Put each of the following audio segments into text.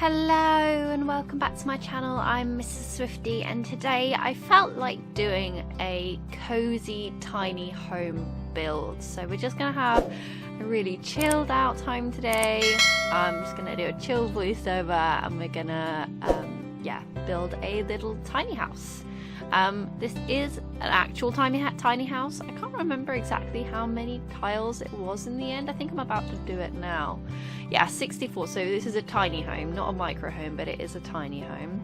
Hello and welcome back to my channel. I'm Mrs. Swifty and today I felt like doing a cozy tiny home build. So we're just gonna have a really chilled out time today. I'm just gonna do a chill voiceover and we're gonna build a little tiny house. This is an actual tiny house. I can't remember exactly how many tiles it was in the end. I think I'm about to do it now. Yeah, 64. So this is a tiny home, not a micro home, but it is a tiny home.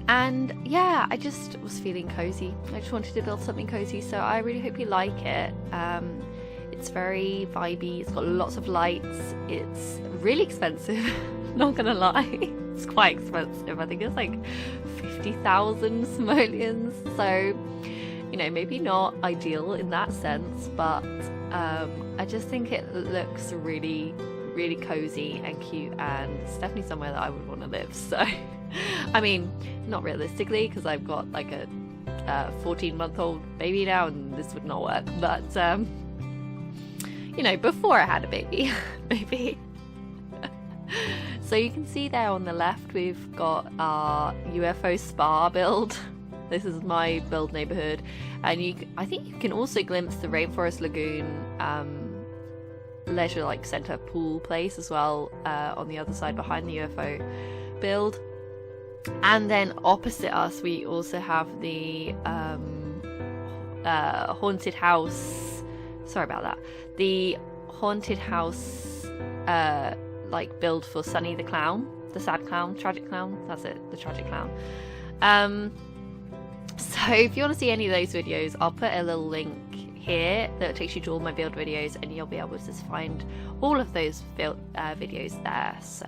And yeah, I just was feeling cozy. I just wanted to build something cozy, so I really hope you like it. It's very vibey. It's got lots of lights. It's really expensive. Not gonna lie, it's quite expensive. I think it's like 50,000 simoleons. So, you know, maybe not ideal in that sense, but I just think it looks really cozy and cute, and it's definitely somewhere that I would want to live. So, I mean, not realistically, because I've got like a 14-month-old baby now, and this would not work. But you know, before I had a baby, maybe. So you can see there on the left we've got our UFO spa build. This is my build neighborhood, and I think you can also glimpse the Rainforest Lagoon leisure like center pool place as well on the other side behind the UFO build. And then opposite us we also have the haunted house. Sorry about that. The haunted house like build for Sunny the clown, the sad clown, tragic clown. That's it, the tragic clown. So if you want to see any of those videos, I'll put a little link here that takes you to all my build videos, and you'll be able to just find all of those build videos there. So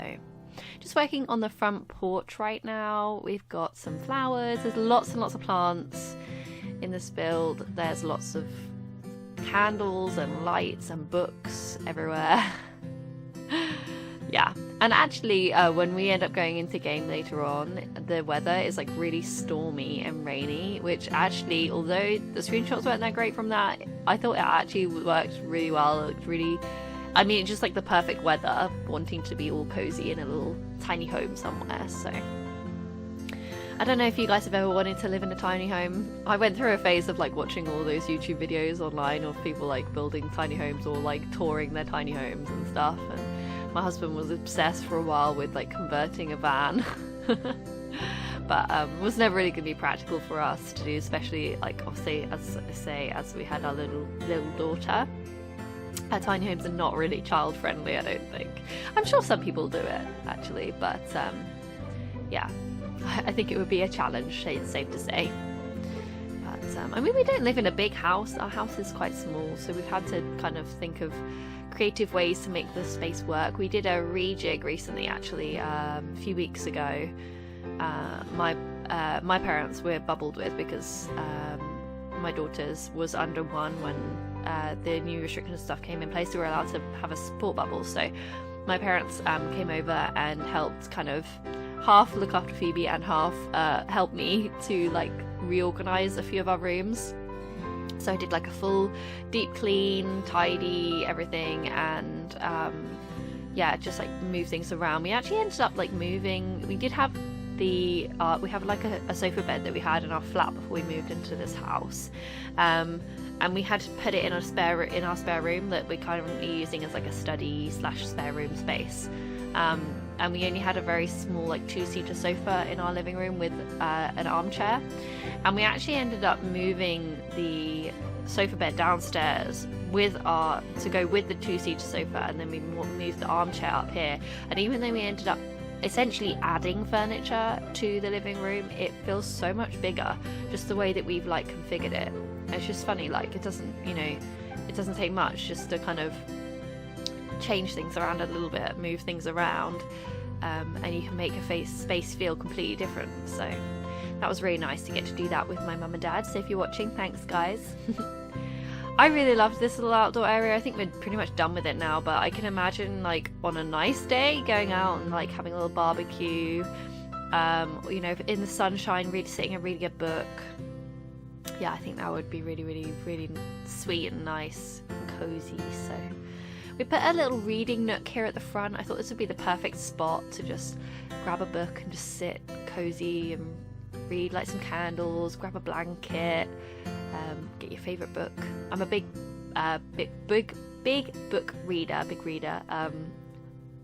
just working on the front porch right now. We've got some flowers. There's lots and lots of plants in this build. There's lots of candles and lights and books everywhere. Yeah, and actually when we end up going into game later on, the weather is like really stormy and rainy, which actually, although the screenshots weren't that great from that, I thought it actually worked really well. It looked really, I mean, it's just like the perfect weather, wanting to be all cozy in a little tiny home somewhere. So I don't know if you guys have ever wanted to live in a tiny home. I went through a phase of like watching all those YouTube videos online of people like building tiny homes or like touring their tiny homes and stuff, and my husband was obsessed for a while with like converting a van. But it was never really going to be practical for us to do, especially like obviously as we had our little daughter. Our tiny homes are not really child friendly, I don't think. I'm sure some people do it actually, but yeah, I think it would be a challenge, it's safe to say. But I mean, we don't live in a big house. Our house is quite small, so we've had to kind of think of creative ways to make the space work. We did a rejig recently, actually, a few weeks ago. My parents were bubbled with because my daughter's was under 1 when the new restriction stuff came in place. We were allowed to have a support bubble, so my parents came over and helped kind of half look after Phoebe and half help me to like reorganize a few of our rooms. So I did like a full deep clean, tidy everything, and yeah, just like move things around. We actually ended up like moving. We did have the we have like a sofa bed that we had in our flat before we moved into this house, and we had to put it in our spare room that we're currently using as like a study / spare room space. And we only had a very small like 2-seater sofa in our living room with an armchair, and we actually ended up moving the sofa bed downstairs to go with the 2-seater sofa, and then we moved the armchair up here. And even though we ended up essentially adding furniture to the living room, it feels so much bigger just the way that we've like configured it. It's just funny, like it doesn't take much just to kind of change things around a little bit, move things around, and you can make a space feel completely different. So that was really nice to get to do that with my mum and dad. So if you're watching, thanks guys. I really loved this little outdoor area. I think we're pretty much done with it now, but I can imagine like on a nice day going out and like having a little barbecue, you know, in the sunshine, sitting and reading a book. Yeah, I think that would be really sweet and nice and cozy. So We put a little reading nook here at the front. I thought this would be the perfect spot to just grab a book and just sit cozy and read, light some candles, grab a blanket, get your favourite book. I'm a big book reader, big reader.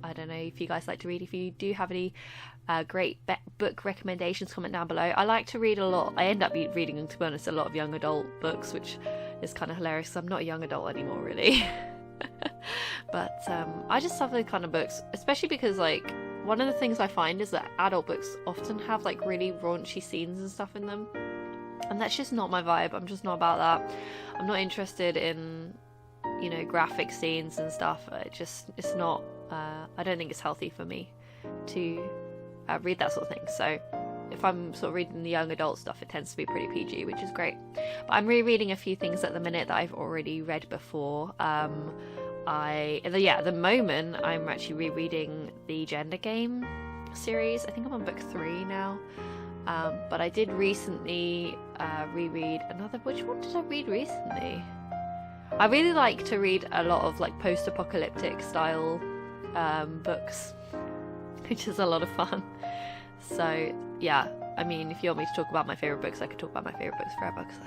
I don't know if you guys like to read. If you do have any great book recommendations, comment down below. I like to read a lot. I end up reading, to be honest, a lot of young adult books, which is kind of hilarious because I'm not a young adult anymore, really. But I just love those kind of books, especially because, like, one of the things I find is that adult books often have, like, really raunchy scenes and stuff in them. And that's just not my vibe. I'm just not about that. I'm not interested in, you know, graphic scenes and stuff. It's not, I don't think it's healthy for me to read that sort of thing. So if I'm sort of reading the young adult stuff, it tends to be pretty PG, which is great. But I'm rereading a few things at the minute that I've already read before. At the moment, I'm actually rereading the Gender Game series. I think I'm on book 3 now. But I did recently reread another. Which one did I read recently? I really like to read a lot of, like, post-apocalyptic style books, which is a lot of fun. So yeah, I mean, if you want me to talk about my favourite books, I could talk about my favourite books forever, because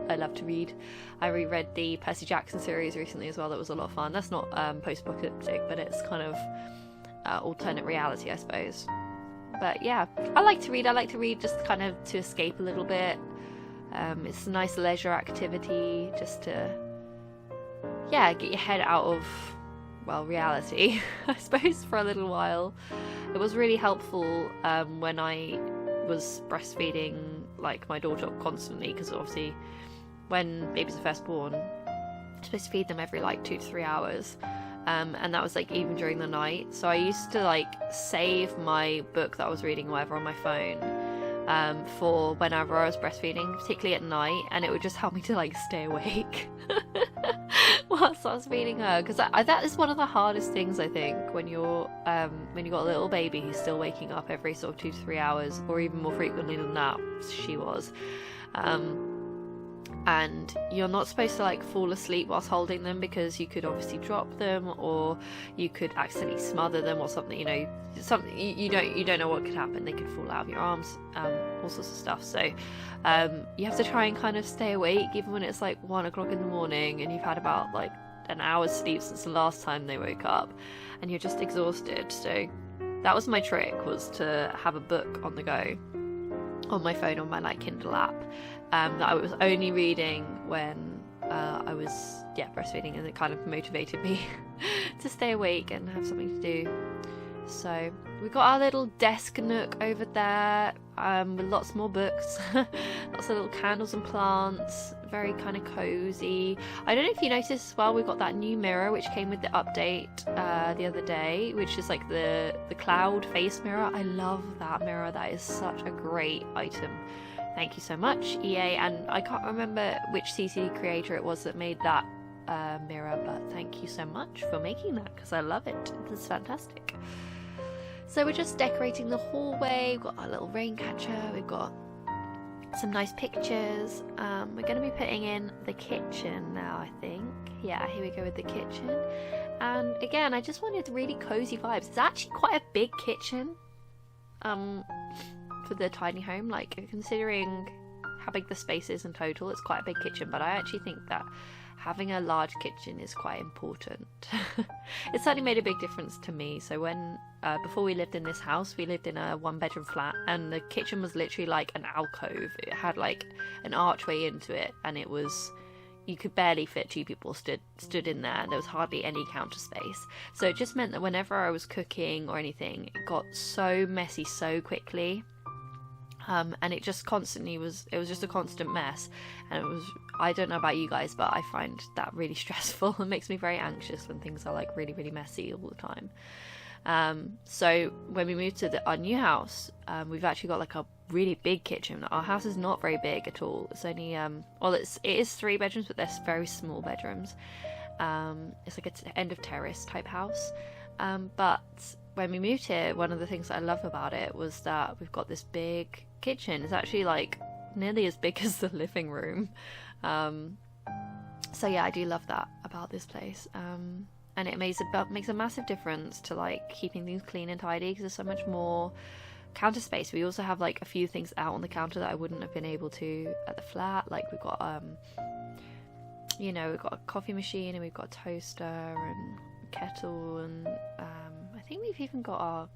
I love to read. I reread the Percy Jackson series recently as well. That was a lot of fun. That's not post-apocalyptic, but it's kind of alternate reality, I suppose. But yeah, I like to read. I like to read just kind of to escape a little bit. It's a nice leisure activity just to, yeah, get your head out of, well, reality, I suppose, for a little while. It was really helpful when I was breastfeeding, like, my daughter constantly, because obviously when babies are first born, you're supposed to feed them every, like, 2 to 3 hours. And that was, like, even during the night. So I used to, like, save my book that I was reading or whatever on my phone for whenever I was breastfeeding, particularly at night, and it would just help me to, like, stay awake whilst I was feeding her. Because that is one of the hardest things, I think, when you've got a little baby who's still waking up every sort of 2 to 3 hours, or even more frequently than that, she was. And you're not supposed to, like, fall asleep whilst holding them, because you could obviously drop them, or you could accidentally smother them or something, you know, something you don't know what could happen. They could fall out of your arms, all sorts of stuff. So you have to try and kind of stay awake even when it's like 1 o'clock in the morning and you've had about, like, an hour's sleep since the last time they woke up, and you're just exhausted. So that was my trick, was to have a book on the go on my phone, on my, like, Kindle app, that I was only reading when I was breastfeeding, and it kind of motivated me to stay awake and have something to do. So we got our little desk nook over there, with lots more books, lots of little candles and plants, very kind of cozy. I don't know if you noticed as well, we got that new mirror which came with the update the other day, which is like the cloud face mirror. I love that mirror. That is such a great item. Thank you so much, EA. And I can't remember which CC creator it was that made that mirror, but thank you so much for making that, because I love it. It's fantastic. So we're just decorating the hallway. We've got our little rain catcher. We've got some nice pictures. We're going to be putting in the kitchen now, I think. Yeah, here we go with the kitchen. And again, I just wanted really cozy vibes. It's actually quite a big kitchen for the tiny home. Like, considering how big the space is in total, it's quite a big kitchen. But I actually think that having a large kitchen is quite important. It certainly made a big difference to me. So when before we lived in this house, we lived in a 1-bedroom flat, and the kitchen was literally like an alcove. It had like an archway into it, and it was, you could barely fit 2 people stood in there, and there was hardly any counter space. So it just meant that whenever I was cooking or anything, it got so messy so quickly. And it just constantly was, it was just a constant mess. And it was, I don't know about you guys, but I find that really stressful. It makes me very anxious when things are like really, really messy all the time. So when we moved to our new house, we've actually got like a really big kitchen. Our house is not very big at all. It's only, it is 3 bedrooms, but they're very small bedrooms. It's like an end of terrace type house. But when we moved here, one of the things that I love about it was that we've got this big kitchen. It's actually like nearly as big as the living room. So yeah, I do love that about this place. and it makes a massive difference to like keeping things clean and tidy, because there's so much more counter space. We also have like a few things out on the counter that I wouldn't have been able to at the flat. Like we've got you know, we've got a coffee machine, and we've got a toaster and a kettle, and I think we've even got our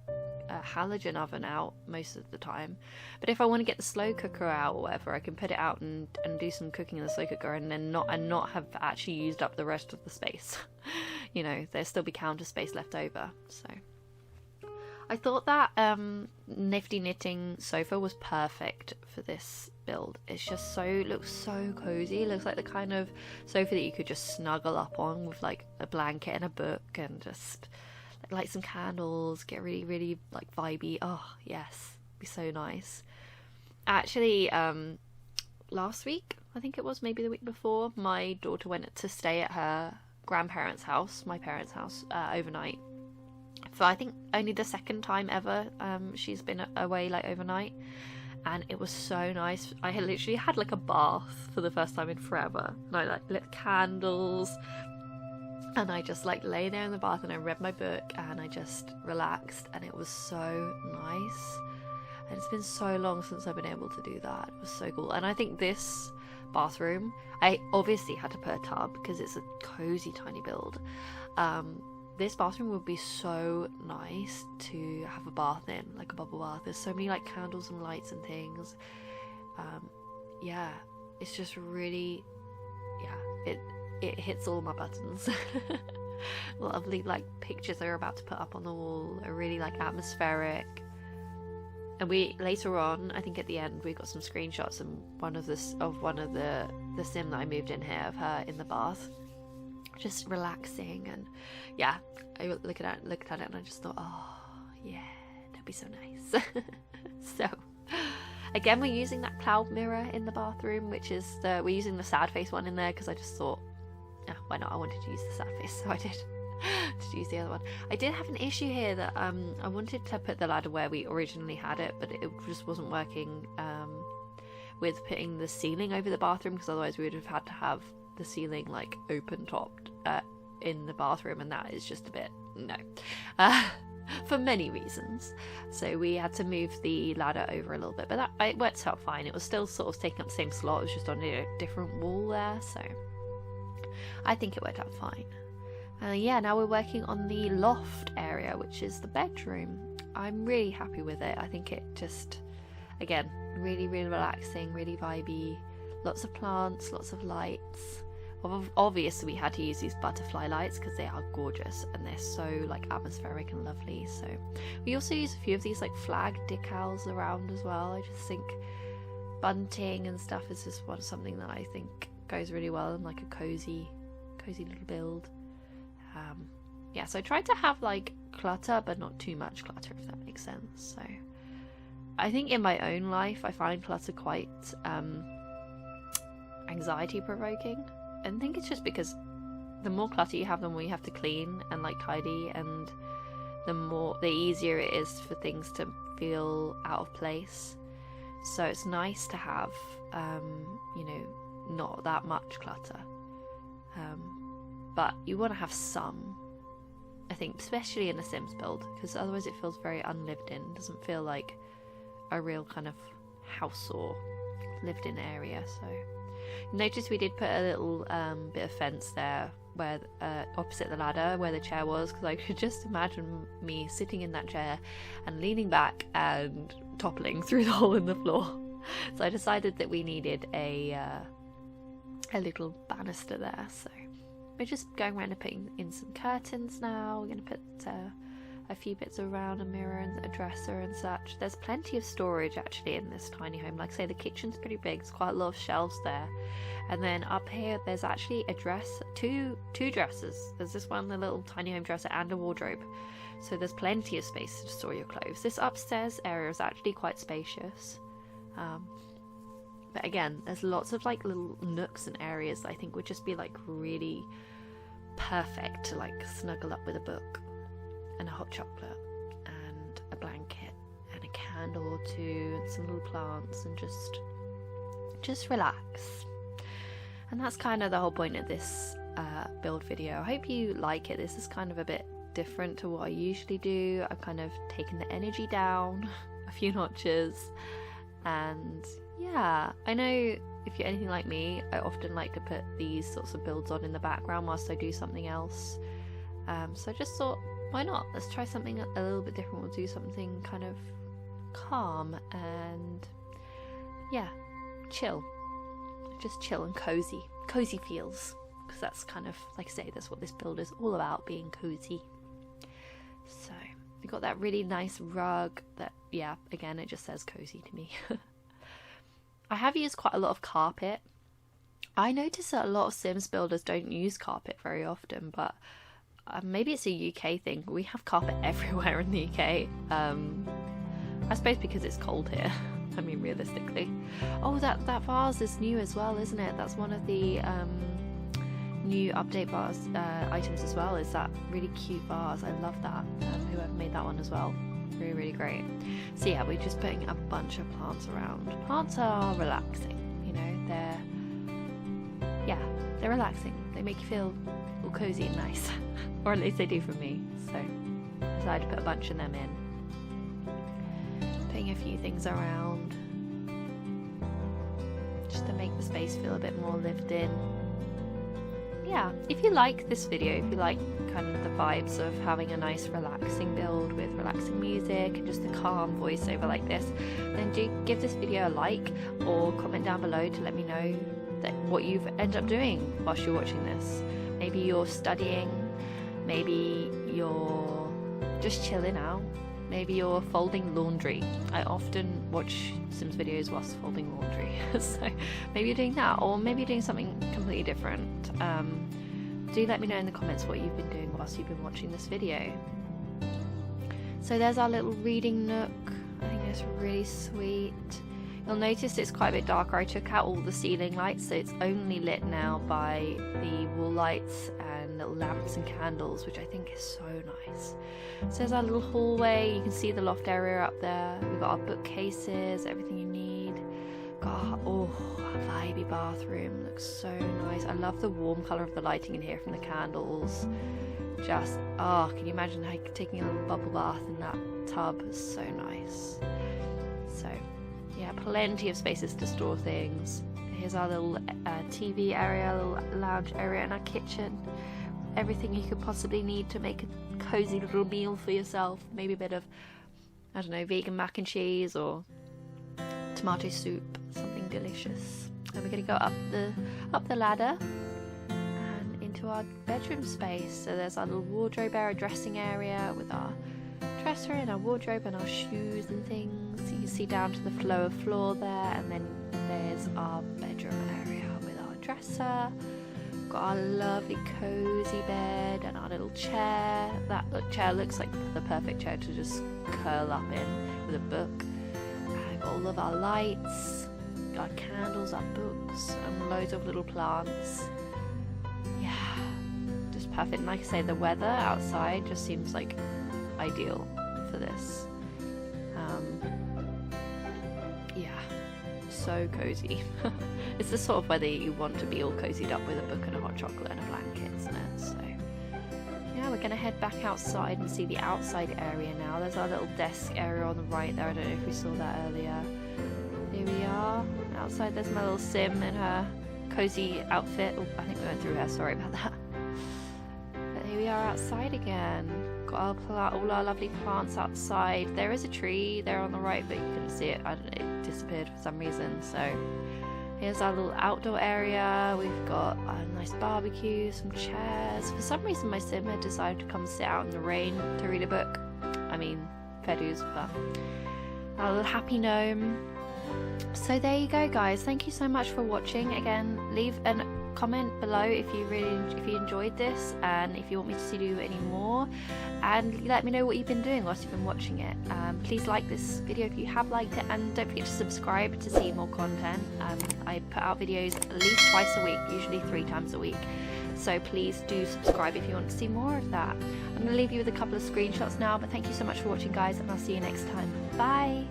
halogen oven out most of the time. But if I want to get the slow cooker out or whatever, I can put it out and do some cooking in the slow cooker, and then not have actually used up the rest of the space. You know, there'll still be counter space left over. So I thought that nifty knitting sofa was perfect for this build. It's just looks so cozy. It looks like the kind of sofa that you could just snuggle up on with like a blanket and a book, and just light some candles, get really, really like vibey. Oh yes, be so nice. Actually, last week, I think it was, maybe the week before, my daughter went to stay at her grandparents' house, my parents' house, overnight. For I think only the second time ever she's been away like overnight, and it was so nice. I had literally had like a bath for the first time in forever, and I like lit candles, and I just like lay there in the bath, and I read my book, and I just relaxed, and it was so nice. And it's been so long since I've been able to do that. It was so cool. And I think this bathroom, I obviously had to put a tub because it's a cozy tiny build. This bathroom would be so nice to have a bath in, like a bubble bath. There's so many like candles and lights and things. Yeah, it's just really, yeah, it hits all my buttons. Lovely like pictures they're about to put up on the wall are really like atmospheric. And we later on, I think at the end, we got some screenshots and one of the sim that I moved in here of her in the bath, just relaxing. And yeah, I looked at it and I just thought, oh yeah, that'd be so nice. So again, we're using that cloud mirror in the bathroom, which is we're using the sad face one in there because I just thought, why not? I wanted to use the sad face, so I did. To use the other one. I did have an issue here that I wanted to put the ladder where we originally had it, but it just wasn't working with putting the ceiling over the bathroom, because otherwise we would have had to have the ceiling like open topped in the bathroom, and that is just a bit no for many reasons. So we had to move the ladder over a little bit, but it worked out fine. It was still sort of taking up the same slot, it was just on a different wall there, so I think it worked out fine. Yeah, now we're working on the loft area, which is the bedroom. I'm really happy with it. I think it just, again, really, really relaxing, really vibey. Lots of plants, lots of lights. Obviously, we had to use these butterfly lights because they are gorgeous and they're so like atmospheric and lovely. So we also use a few of these like flag decals around as well. I just think bunting and stuff is just something that I think goes really well in like a cozy little build. Yeah, so I tried to have like clutter, but not too much clutter, if that makes sense. So I think in my own life, I find clutter quite anxiety provoking. And I think it's just because the more clutter you have, the more you have to clean and like tidy, and the easier it is for things to feel out of place. So it's nice to have, you know, not that much clutter. But you want to have some, I think, especially in a Sims build, because otherwise it feels very unlived in. It doesn't feel like a real kind of house or lived in area. So notice we did put a little bit of fence there where opposite the ladder where the chair was, because I could just imagine me sitting in that chair and leaning back and toppling through the hole in the floor. So I decided that we needed a little banister there. So we're just going around and putting in some curtains now. We're going to put a few bits around, a mirror and a dresser and such. There's plenty of storage actually in this tiny home. Like I say, the kitchen's pretty big. There's quite a lot of shelves there. And then up here, there's actually two dressers. There's this one, the little tiny home dresser, and a wardrobe. So there's plenty of space to store your clothes. This upstairs area is actually quite spacious. But again, there's lots of like little nooks and areas that I think would just be like really perfect to like snuggle up with a book and a hot chocolate and a blanket and a candle or two and some little plants and just relax. And that's kind of the whole point of this build video. I hope you like it. This is kind of a bit different to what I usually do. I've kind of taken the energy down a few notches, and yeah, I know if you're anything like me, I often like to put these sorts of builds on in the background whilst I do something else. So I just thought, why not? Let's try something a little bit different. We'll do something kind of calm and yeah, chill. Just chill and cozy. Cozy feels. Because that's kind of, like I say, that's what this build is all about, being cozy. So, we got that really nice rug that, yeah, again, it just says cozy to me. I have used quite a lot of carpet. I notice that a lot of Sims builders don't use carpet very often, but maybe it's a UK thing. We have carpet everywhere in the UK. I suppose because it's cold here. I mean, realistically. Oh, that vase is new as well, isn't it? That's one of the new update bars items as well, is that really cute vase. I love that. Whoever made that one as well. Really, really great. So yeah, we're just putting a bunch of plants around. Plants are relaxing, you know, they're relaxing. They make you feel all cozy and nice. Or at least they do for me. So I decided to put a bunch of them in. Putting a few things around just to make the space feel a bit more lived in. Yeah, if you like this video, if you like kind of the vibes of having a nice relaxing build with relaxing music and just a calm voiceover like this, then do give this video a like or comment down below to let me know what you've ended up doing whilst you're watching this. Maybe you're studying, maybe you're just chilling out, maybe you're folding laundry. I often watch Sims videos whilst folding laundry, so maybe you're doing that, or maybe you're doing something completely different. Do let me know in the comments what you've been doing whilst you've been watching this video. So there's our little reading nook. I think it's really sweet. You'll notice it's quite a bit darker. I took out all the ceiling lights, so it's only lit now by the wall lights and little lamps and candles, which I think is so nice. So there's our little hallway. You can see the loft area up there. We've got our bookcases, everything you need. Got our vibey bathroom. Looks so nice. I love the warm colour of the lighting in here from the candles. Just, can you imagine taking a little bubble bath in that tub? Is so nice. So yeah, plenty of spaces to store things. Here's our little TV area, little lounge area, and our kitchen. Everything you could possibly need to make a cozy little meal for yourself. Maybe a bit of, I don't know, vegan mac and cheese or tomato soup, something delicious. And we're going to go up the ladder and into our bedroom space. So there's our little wardrobe area, dressing area with our dresser and our wardrobe and our shoes and things. You can see down to the floor there, and then there's our bedroom area with our dresser. Got our lovely cozy bed and our little chair. That chair looks like the perfect chair to just curl up in with a book. Got all of our lights, got our candles, our books, and loads of little plants. Yeah, just perfect. And like I say, the weather outside just seems like ideal for this. Yeah, so cozy. It's the sort of weather you want to be all cozied up with a book and a hot chocolate and a blanket, isn't it? So yeah, we're gonna head back outside and see the outside area now. There's our little desk area on the right there. I don't know if we saw that earlier. Here we are outside. There's my little Sim in her cozy outfit. Oh, I think we went through her, sorry about that. But here we are outside again. Got all our lovely plants outside. There is a tree there on the right, but you couldn't see it. I don't know, it disappeared for some reason. So here's our little outdoor area. We've got a nice barbecue, some chairs. For some reason my Sim had decided to come sit out in the rain to read a book. I mean, fair dues, but our little happy gnome. So there you go, guys. Thank you so much for watching. Again, leave a comment below if you enjoyed this and if you want me to do any more, and let me know what you've been doing whilst you've been watching it. Please like this video if you have liked it, and don't forget to subscribe to see more content. I put out videos at least twice a week, usually 3 times a week, so please do subscribe if you want to see more of that. I'm going to leave you with a couple of screenshots now, but thank you so much for watching, guys, and I'll see you next time. Bye!